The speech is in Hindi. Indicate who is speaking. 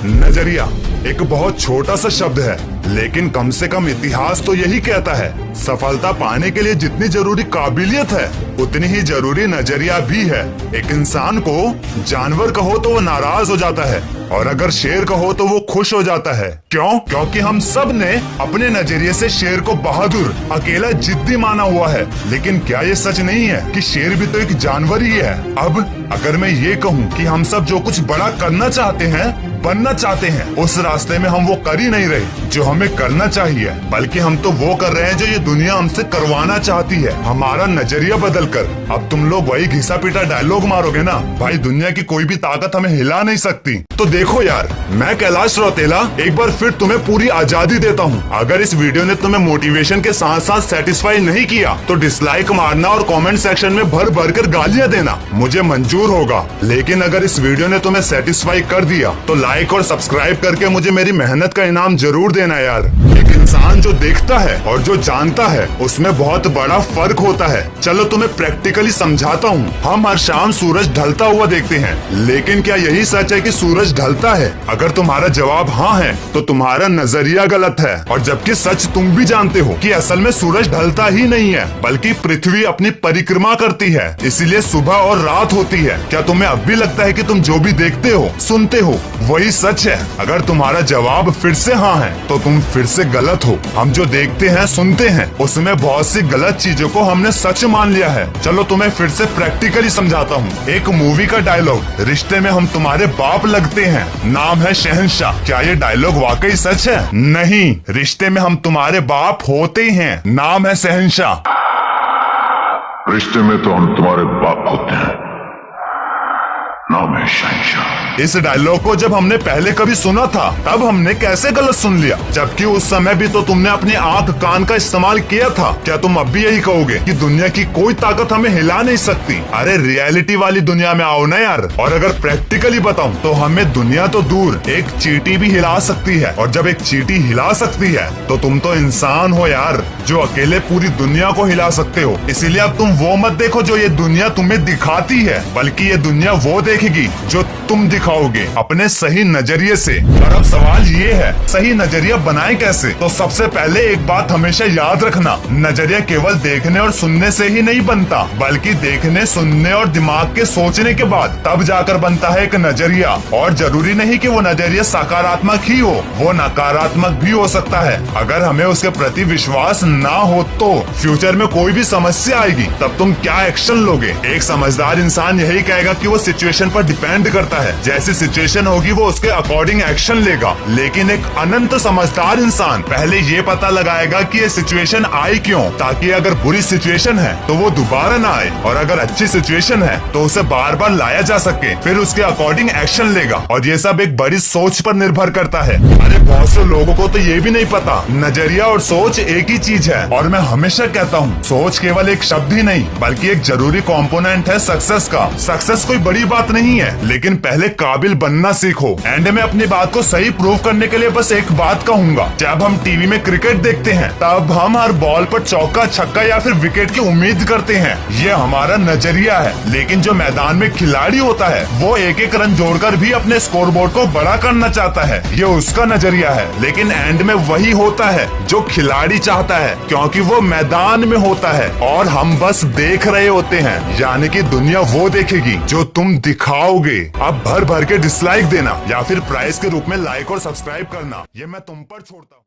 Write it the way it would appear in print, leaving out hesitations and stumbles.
Speaker 1: नजरिया एक बहुत छोटा सा शब्द है, लेकिन कम से कम इतिहास तो यही कहता है सफलता पाने के लिए जितनी जरूरी काबिलियत है उतनी ही जरूरी नजरिया भी है। एक इंसान को जानवर कहो तो वो नाराज हो जाता है और अगर शेर कहो तो वो खुश हो जाता है। क्यों? क्योंकि हम सब ने अपने नजरिए से शेर को बहादुर, अकेला, जिद्दी माना हुआ है। लेकिन क्या ये सच नहीं है कि शेर भी तो एक जानवर ही है? अब अगर मैं ये कहूँ कि हम सब जो कुछ बड़ा करना चाहते हैं, बनना चाहते हैं, उस रास्ते में हम वो कर ही नहीं रहे जो हमें करना चाहिए, बल्कि हम तो वो कर रहे हैं जो ये दुनिया हमसे करवाना चाहती है, हमारा नजरिया बदल कर। अब तुम लोग वही घिसा पीटा डायलॉग मारोगे ना, भाई दुनिया की कोई भी ताकत हमें हिला नहीं सकती। तो देखो यार, मैं कैलाश रौतेला एक बार फिर तुम्हें पूरी आजादी देता हूँ। अगर इस वीडियो ने तुम्हें मोटिवेशन के साथ साथ सेटिस्फाई नहीं किया तो डिसलाइक मारना और कमेंट सेक्शन में भर भर कर गालियाँ देना मुझे मंजूर होगा। लेकिन अगर इस वीडियो ने तुम्हें सेटिस्फाई कर दिया तो लाइक और सब्सक्राइब करके मुझे मेरी मेहनत का इनाम जरूर देना यार। एक इंसान जो देखता है और जो जानता है उसमें बहुत बड़ा फर्क होता है। चलो तुम्हें प्रैक्टिकली समझाता हूँ। हम हर शाम सूरज ढलता हुआ देखते हैं, लेकिन क्या यही सच है कि सूरज ढलता है? अगर तुम्हारा जवाब हाँ है तो तुम्हारा नजरिया गलत है, और जबकि सच तुम भी जानते हो कि असल में सूरज ढलता ही नहीं है बल्कि पृथ्वी अपनी परिक्रमा करती है, इसीलिए सुबह और रात होती है। क्या तुम्हें अब भी लगता है कि तुम जो भी देखते हो, सुनते हो, वही सच है? अगर तुम्हारा जवाब फिर से हाँ है तो तुम फिर से गलत हो। हम जो देखते हैं, सुनते हैं, उसमें बहुत सी गलत चीजों को हमने सच मान लिया है। चलो तुम्हें फिर से प्रैक्टिकली समझाता हूँ। एक मूवी का डायलॉग, रिश्ते में हम तुम्हारे बाप लगते हैं, नाम है शहंशाह। क्या ये डायलॉग वाकई सच है? नहीं, रिश्ते में हम तुम्हारे बाप होते हैं, नाम है शहंशाह।
Speaker 2: रिश्ते में तो हम तुम्हारे बाप होते हैं, नाम है शहंशाह।
Speaker 1: इस डायलॉग को जब हमने पहले कभी सुना था तब हमने कैसे गलत सुन लिया, जबकि उस समय भी तो तुमने अपनी आंख कान का इस्तेमाल किया था। क्या तुम अब भी यही कहोगे कि दुनिया की कोई ताकत हमें हिला नहीं सकती? अरे रियलिटी वाली दुनिया में आओ ना यार। और अगर प्रैक्टिकली बताऊं तो हमें दुनिया तो दूर, एक चींटी भी हिला सकती है, और जब एक चींटी हिला सकती है तो तुम तो इंसान हो यार, जो अकेले पूरी दुनिया को हिला सकते हो। इसीलिए अब तुम वो मत देखो जो ये दुनिया तुम्हें दिखाती है, बल्कि ये दुनिया वो देखेगी जो तुम दिखाओगे अपने सही नजरिए से। और अब सवाल ये है, सही नजरिया बनाए कैसे? तो सबसे पहले एक बात हमेशा याद रखना, नजरिया केवल देखने और सुनने से ही नहीं बनता, बल्कि देखने, सुनने और दिमाग के सोचने के बाद तब जाकर बनता है एक नजरिया। और जरूरी नहीं कि वो नजरिया सकारात्मक ही हो, वो नकारात्मक भी हो सकता है। अगर हमें उसके प्रति विश्वास ना हो तो फ्यूचर में कोई भी समस्या आएगी तब तुम क्या एक्शन लोगे? एक समझदार इंसान यही कहेगा कि वो सिचुएशन पर डिपेंड करता है, जैसी सिचुएशन होगी वो उसके अकॉर्डिंग एक्शन लेगा। लेकिन एक अनंत समझदार इंसान पहले ये पता लगाएगा कि ये सिचुएशन आई क्यों, ताकि अगर बुरी सिचुएशन है तो वो दोबारा ना आए, और अगर अच्छी सिचुएशन है तो उसे बार बार लाया जा सके, फिर उसके अकॉर्डिंग एक्शन लेगा। और ये सब एक बड़ी सोच पर निर्भर करता है। अरे बहुत से लोगों को तो ये भी नहीं पता नजरिया और सोच एक ही चीज है। और मैं हमेशा कहता हूँ, सोच केवल एक शब्द ही नहीं बल्कि एक जरूरी कॉम्पोनेंट है सक्सेस का। सक्सेस कोई बड़ी बात नहीं है, लेकिन पहले काबिल बनना सीखो। एंड में अपनी बात को सही प्रूव करने के लिए बस एक बात कहूंगा, जब हम टीवी में क्रिकेट देखते हैं तब हम हर बॉल पर चौका, छक्का या फिर विकेट की उम्मीद करते हैं, ये हमारा नजरिया है। लेकिन जो मैदान में खिलाड़ी होता है वो एक एक रन जोड़कर भी अपने स्कोरबोर्ड को बड़ा करना चाहता है, ये उसका नजरिया है। लेकिन एंड में वही होता है जो खिलाड़ी चाहता है, क्योंकि वो मैदान में होता है और हम बस देख रहे होते हैं। यानी कि दुनिया वो देखेगी जो तुम दिखाओगे। अब भर भर के डिसलाइक देना या फिर प्राइज के रूप में लाइक और सब्सक्राइब करना, ये मैं तुम पर छोड़ता हूँ।